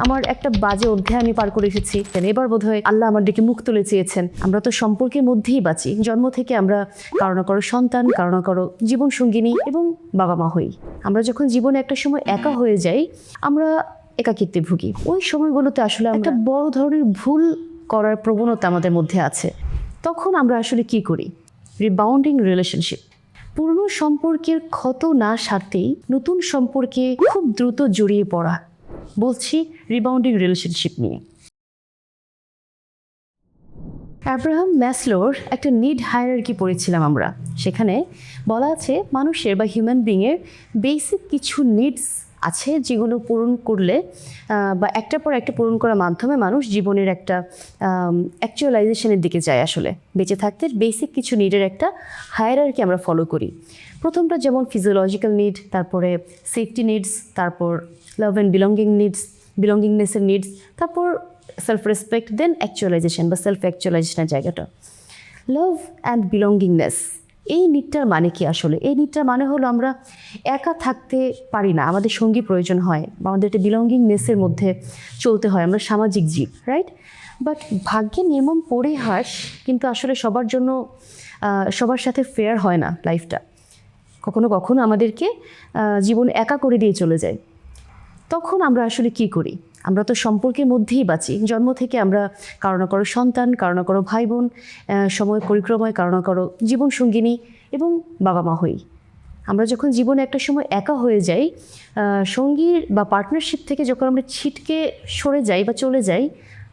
আমার একটা বাজে অধ্যায় আমি পার করে এসেছি, এবার বোধহয় আল্লাহ আমার দিকে মুখ তুলে চেয়েছেন। আমরা তো সম্পর্কের মধ্যেই বাঁচি, জন্ম থেকে আমরা কারো না কারো সন্তান, কারো না কারো জীবন সঙ্গিনী এবং বাবা মা হই। আমরা যখন জীবনে একটা সময় একা হয়ে যাই, আমরা একাকিত্বে ভুগি। ওই সময়গুলোতে আসলে একটা বড় ধরনের ভুল করার প্রবণতা আমাদের মধ্যে আছে। তখন আমরা আসলে কি করি? রিবাউন্ডিং রিলেশনশিপ। পুরনো সম্পর্কের ক্ষত না সারতেই নতুন সম্পর্কে খুব দ্রুত জড়িয়ে পড়া, বলছি রিবাউন্ডিং রিলেশনশিপ নিয়ে। অ্যাব্রাহাম ম্যাসলোর একটা নিড হায়ারার্কি পড়েছিলাম আমরা। সেখানে বলা আছে মানুষের বা হিউম্যান বিংয়ের বেসিক কিছু নিডস আছে যেগুলো পূরণ করলে বা একটার পর একটা পূরণ করার মাধ্যমে মানুষ জীবনের একটা অ্যাকচুয়ালাইজেশনের দিকে যায়। আসলে বেঁচে থাকতে বেসিক কিছু নিডের একটা হায়ারার্কি আমরা ফলো করি। প্রথমটা যেমন ফিজিওলজিক্যাল নিড, তারপরে সেফটি নিডস, তারপর লাভ অ্যান্ড বিলঙ্গিংনেসের নিডস, তারপর সেলফ রেসপেক্ট, দেন অ্যাকচুয়ালাইজেশন বা সেলফ অ্যাকচুয়ালাইজেশনের জায়গাটা। লাভ অ্যান্ড বিলঙ্গিংনেস, এই নিডটার মানে কি? আসলে এই নিডটার মানে হলো আমরা একা থাকতে পারি না, আমাদের সঙ্গী প্রয়োজন হয়, বা আমাদের একটা বিলঙ্গিংনেসের মধ্যে চলতে হয়। আমরা সামাজিক জীব, রাইট? বাট ভাগ্যের নির্মম পরিহাস কিন্তু আসলে সবার জন্য সবার সাথে ফেয়ার হয় না লাইফটা। কখনো কখনো আমাদেরকে জীবন একা করে দিয়ে চলে যায়। তখন আমরা আসলে কি করি? আমরা তো সম্পর্কের মধ্যেই বাঁচি, জন্ম থেকে আমরা কারো না কারো সন্তান, কারো না কারো ভাই বোন, সময় পরিক্রমায় কারো না কারো জীবন সঙ্গিনী এবং বাবা মা হই। আমরা যখন জীবনে একটা সময় একা হয়ে যাই, সঙ্গীর বা পার্টনারশিপ থেকে যখন আমরা ছিটকে সরে যাই বা চলে যাই,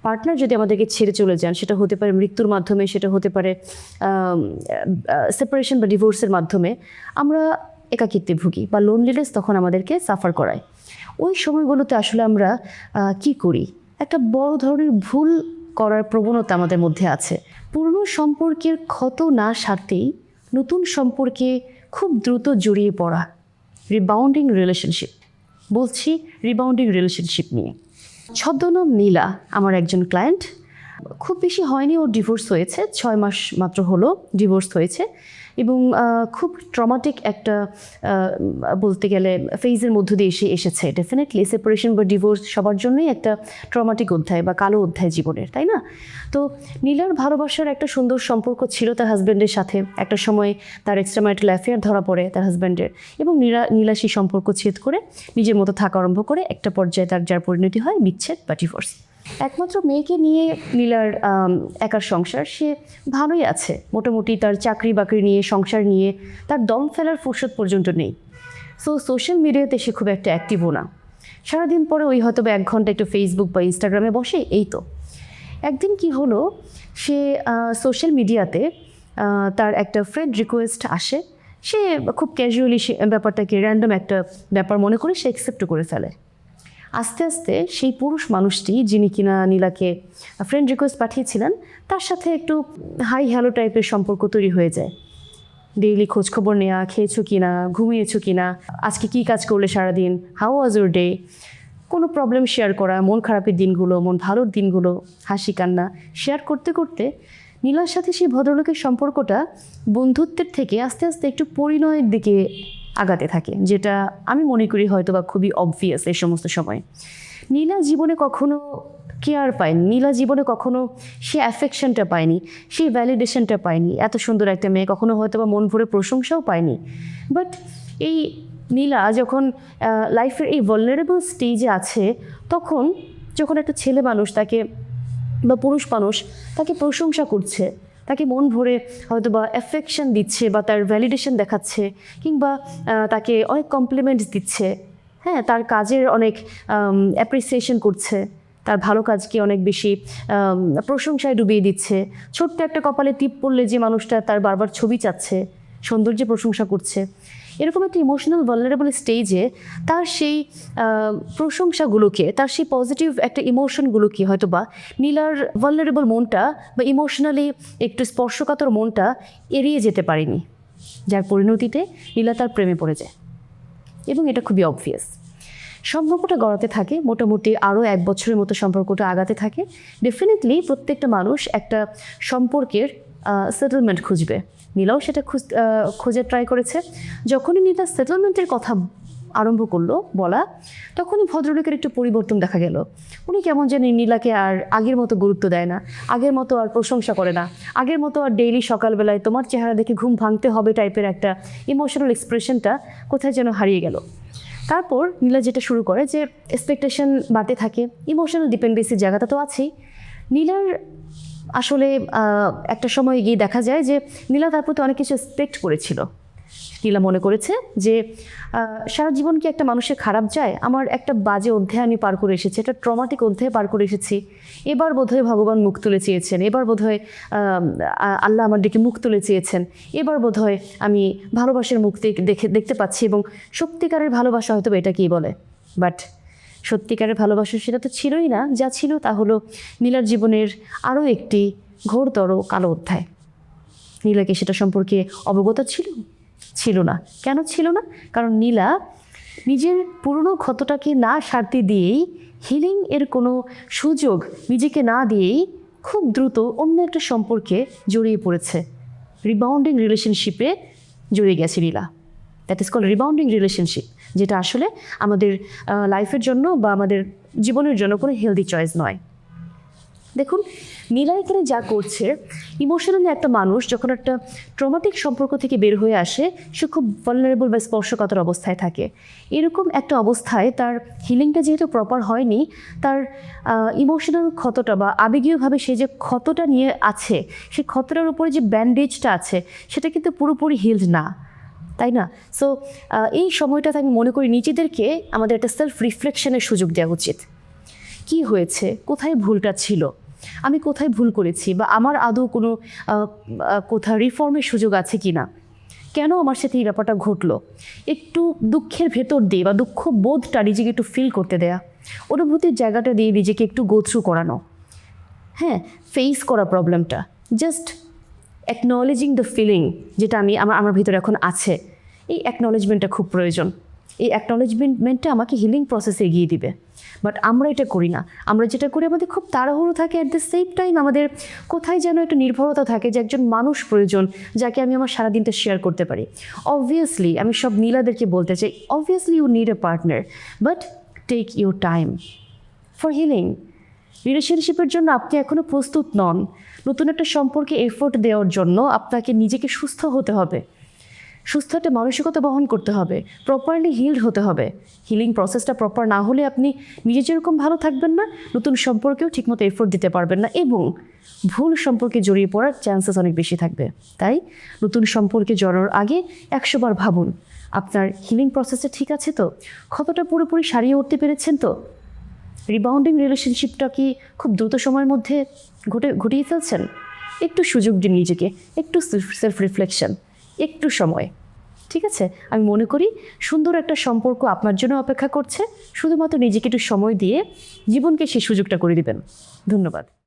পার্টনার যদি আমাদেরকে ছেড়ে চলে যান, সেটা হতে পারে মৃত্যুর মাধ্যমে, সেটা হতে পারে সেপারেশন বা ডিভোর্সের মাধ্যমে, আমরা একাকিত্বে ভুগি বা লোনলিনেস তখন আমাদেরকে সাফার করায়। ওই সময়গুলোতে আসলে আমরা কি করি? একটা বড় ধরনের ভুল করার প্রবণতা আমাদের মধ্যে আছে। পুরনো সম্পর্কের ক্ষত না সারতেই নতুন সম্পর্কে খুব দ্রুত জড়িয়ে পড়া, রিবাউন্ডিং রিলেশনশিপ, বলছি রিবাউন্ডিং রিলেশনশিপ নিয়ে। ছদ্মনাম নীলা আমার একজন ক্লায়েন্ট। খুব বেশি হয়নি, ওর ডিভোর্স হয়েছে, 6 মাস মাত্র হলো ডিভোর্স হয়েছে, এবং খুব ট্রমাটিক একটা বলতে গেলে ফেজের মধ্য দিয়ে এসেছে। ডেফিনেটলি সেপারেশন বা ডিভোর্স সবার জন্যই একটা ট্রমাটিক অধ্যায় বা কালো অধ্যায় জীবনের, তাই না? তো নীলার ভালোবাসার একটা সুন্দর সম্পর্ক ছিল তার হাজব্যান্ডের সাথে। একটা সময় তার এক্সট্রাম্যারিটাল অ্যাফেয়ার ধরা পড়ে তার হাজব্যান্ডের, এবং নীলা সেই সম্পর্ক ছেদ করে নিজের মতো থাকা আরম্ভ করে। একটা পর্যায়ে তার যার পরিণতি হয় বিচ্ছেদ বা ডিভোর্স। একমাত্র মেয়েকে নিয়ে নীলার একার সংসার, সে ভালোই আছে মোটামুটি, তার চাকরি বাকরি নিয়ে, সংসার নিয়ে তার দম ফেলার ফুরসত পর্যন্ত নেই। সো সোশ্যাল মিডিয়াতে সে খুব একটা অ্যাক্টিভও না। সারাদিন পরে ওই হয়তো 1 ঘন্টা একটু ফেসবুক বা ইনস্টাগ্রামে বসে, এই তো। একদিন কি হলো, সে সোশ্যাল মিডিয়াতে তার একটা ফ্রেন্ড রিকোয়েস্ট আসে। সে খুব ক্যাজুয়ালি সে ব্যাপারটাকে র্যান্ডম একটা ব্যাপার মনে করে সে অ্যাকসেপ্ট করে ফেলে। আস্তে আস্তে সেই পুরুষ মানুষটি, যিনি কিনা নীলাকে ফ্রেন্ড রিকোয়েস্ট পাঠিয়েছিলেন, তার সাথে একটু হাই হ্যালো টাইপের সম্পর্ক তৈরি হয়ে যায়। ডেইলি খোঁজখবর নেওয়া, খেয়েছো কি না, ঘুমিয়েছো কি না, আজকে কী কাজ করলে সারাদিন, হাউ ওয়াজ ইউর ডে, কোনো প্রবলেম শেয়ার করা, মন খারাপের দিনগুলো, মন ভালোর দিনগুলো, হাসি কান্না শেয়ার করতে করতে নীলার সাথে সেই ভদ্রলোকের সম্পর্কটা বন্ধুত্বের থেকে আস্তে আস্তে একটু পরিণয়ের দিকে আগাতে থাকে, যেটা আমি মনে করি হয়তো বা খুবই অবভিয়াস এই সমস্ত সময়। নীলা জীবনে কখনো কেয়ার পায়নি, নীলা জীবনে কখনো সে অ্যাফেকশনটা পায়নি, সেই ভ্যালিডেশনটা পায়নি। এত সুন্দর একটা মেয়ে কখনো হয়তো বা মন ভরে প্রশংসাও পায়নি। বাট এই নীলা যখন লাইফের এই ভালনারেবল স্টেজে আছে, তখন যখন একটা ছেলে মানুষ তাকে বা পুরুষ মানুষ তাকে প্রশংসা করছে, তাকে মন ভরে হয়তো বা অ্যাফেকশন দিচ্ছে বা তার ভ্যালিডেশন দেখাচ্ছে, কিংবা তাকে অনেক কমপ্লিমেন্টস দিচ্ছে, হ্যাঁ, তার কাজের অনেক অ্যাপ্রিসিয়েশন করছে, তার ভালো কাজকে অনেক বেশি প্রশংসায় ডুবিয়ে দিচ্ছে। ছোট্ট একটা কপালে টিপ পড়লে যে মানুষটা তার বারবার ছবি চাচ্ছে, সৌন্দর্যে প্রশংসা করছে, এরকম একটা ইমোশনাল ভালনারেবল স্টেজে তার সেই প্রশংসাগুলোকে, তার সেই পজিটিভ একটা ইমোশনগুলোকে হয়তো বা নীলার ভালনারেবল মনটা বা ইমোশনালি একটু স্পর্শকাতর মনটা এড়িয়ে যেতে পারেনি, যার পরিণতিতে নীলা তার প্রেমে পড়ে যায়। এবং এটা খুবই অবভিয়াস। সম্পর্কটা গড়াতে থাকে, মোটামুটি আরও 1 বছরের মতো সম্পর্কটা আগাতে থাকে। ডেফিনেটলি প্রত্যেকটা মানুষ একটা সম্পর্কের সেটেলমেন্ট খুঁজবে। নীলাও সেটা খোঁজার ট্রাই করেছে। যখনই নীলা সেটেলমেন্টের কথা আরম্ভ করলো বলা, তখনই ভদ্রলোকের একটু পরিবর্তন দেখা গেল। উনি কেমন যেন নীলাকে আর আগের মতো গুরুত্ব দেয় না, আগের মতো আর প্রশংসা করে না, আগের মতো আর ডেইলি সকালবেলায় তোমার চেহারা দেখে ঘুম ভাঙতে হবে টাইপের একটা ইমোশনাল এক্সপ্রেশনটা কোথায় যেন হারিয়ে গেল। তারপর নীলা যেটা শুরু করে যে এক্সপেকটেশন বাড়তে থাকে, ইমোশনাল ডিপেন্ডেন্সির জায়গাটা তো আছেই। নীলার আসলে একটা সময় গিয়ে দেখা যায় যে নীলা তার প্রতি অনেক কিছু এক্সপেক্ট করেছিল। নীলা মনে করেছে যে সারা জীবন কি একটা মানুষের খারাপ যায়, আমার একটা বাজে অধ্যায় আমি পার করে এসেছি, একটা ট্রমাটিক অধ্যায় পার করে এসেছি, এবার বোধহয় ভগবান মুখ তুলে চেয়েছেন, এবার বোধহয় আল্লাহ আমার দিকে মুখ তুলে চেয়েছেন, এবার বোধহয় আমি ভালোবাসার মুখ দেখতে পাচ্ছি এবং সত্যিকারের ভালোবাসা হয়তো এটাকেই বলে। বাট সত্যিকারের ভালোবাসা সেটা তো ছিলই না। যা ছিল তা হলো নীলার জীবনের আরও একটি ঘোরতর কালো অধ্যায়। নীলাকে সেটা সম্পর্কে অবগত ছিল না। কেন ছিল না? কারণ নীলা নিজের পুরনো ক্ষতটাকে না সারতে দিয়েই, হিলিং এর কোনো সুযোগ নিজেকে না দিয়েই খুব দ্রুত অন্য একটা সম্পর্কে জড়িয়ে পড়েছে, রিবাউন্ডিং রিলেশনশিপে জড়িয়ে গেছে Nila. That is called rebounding relationship, যেটা আসলে আমাদের লাইফের জন্য বা আমাদের জীবনের জন্য কোনো হেলদি চয়েস নয়। দেখুন, নীলা এখানে যা করছে, ইমোশনালি একটা মানুষ যখন একটা ট্রমাটিক সম্পর্ক থেকে বের হয়ে আসে, সে খুব ভালনারেবল বা স্পর্শকাতর অবস্থায় থাকে। এরকম একটা অবস্থায় তার হিলিংটা যেহেতু প্রপার হয়নি, তার ইমোশনাল ক্ষতটা বা আবেগীয়ভাবে সে যে ক্ষতটা নিয়ে আছে, সেই ক্ষতটার উপরে যে ব্যান্ডেজটা আছে, সেটা কিন্তু পুরোপুরি হিলড না, তাই না? সো এই সময়টাতে আমি মনে করি নিজেদেরকে আমাদের একটা সেলফ রিফ্লেকশনের সুযোগ দেওয়া উচিত। কি হয়েছে, কোথায় ভুলটা ছিল, আমি কোথায় ভুল করেছি, বা আমার আদৌ কোনো কোথাও রিফর্মের সুযোগ আছে কি না, কেন আমার সাথে এই ব্যাপারটা ঘটলো, একটু দুঃখের ভেতর দিয়ে বা দুঃখ বোধটা নিজেকে একটু ফিল করতে দেয়া, অনুভূতির জায়গাটা দিয়ে নিজেকে একটু গো থ্রু করানো। হ্যাঁ, ফেস করা প্রবলেমটা, জাস্ট অ্যাকনলেজিং দ্য ফিলিং যেটা আমার ভিতরে এখন আছে, এই অ্যাকনলেজমেন্টটা খুব প্রয়োজন। এই অ্যাকনলেজমেন্টটা আমাকে হিলিং প্রসেসে এগিয়ে দিবে। বাট আমরা এটা করি না। আমরা যেটা করি, আমাদের খুব তাড়াহুড়ো থাকে, অ্যাট দ্য সেম টাইম আমাদের কোথায় যেন একটা নির্ভরতা থাকে যে একজন মানুষ প্রয়োজন যাকে আমি আমার সারাদিনটা শেয়ার করতে পারি। অবভিয়াসলি আমি সব নীলাদেরকে বলতে চাই, obviously you need a partner, but take your time for healing. রিলেশনশিপের জন্য আপনি এখনও প্রস্তুত নন। নতুন একটা সম্পর্কে এফোর্ট দেওয়ার জন্য আপনাকে নিজেকে সুস্থ হতে হবে, সুস্থ একটা মানসিকতা বহন করতে হবে, প্রপারলি হিলড হতে হবে। হিলিং প্রসেসটা প্রপার না হলে আপনি নিজে যেরকম ভালো থাকবেন না, নতুন সম্পর্কেও ঠিকমতো এফোর্ট দিতে পারবেন না এবং ভুল সম্পর্কে জড়িয়ে পড়ার চান্সেস অনেক বেশি থাকবে। তাই নতুন সম্পর্কে জড়ানোর আগে 100 বার ভাবুন, আপনার হিলিং প্রসেসটা ঠিক আছে তো, ক্ষতটা পুরোপুরি সারিয়ে উঠতে পেরেছেন তো, রিবাউন্ডিং রিলেশনশিপটা কি খুব দ্রুত সময়ের মধ্যে ঘটিয়ে ফেলছেন। একটু সুযোগ দিন নিজেকে, একটু সেলফ রিফ্লেকশন, একটু সময়। ঠিক আছে, আমি মনে করি সুন্দর একটা সম্পর্ক আপনার জন্য অপেক্ষা করছে। শুধুমাত্র নিজেকে একটু সময় দিয়ে জীবনকে সেই সুযোগটা করে দিবেন। ধন্যবাদ।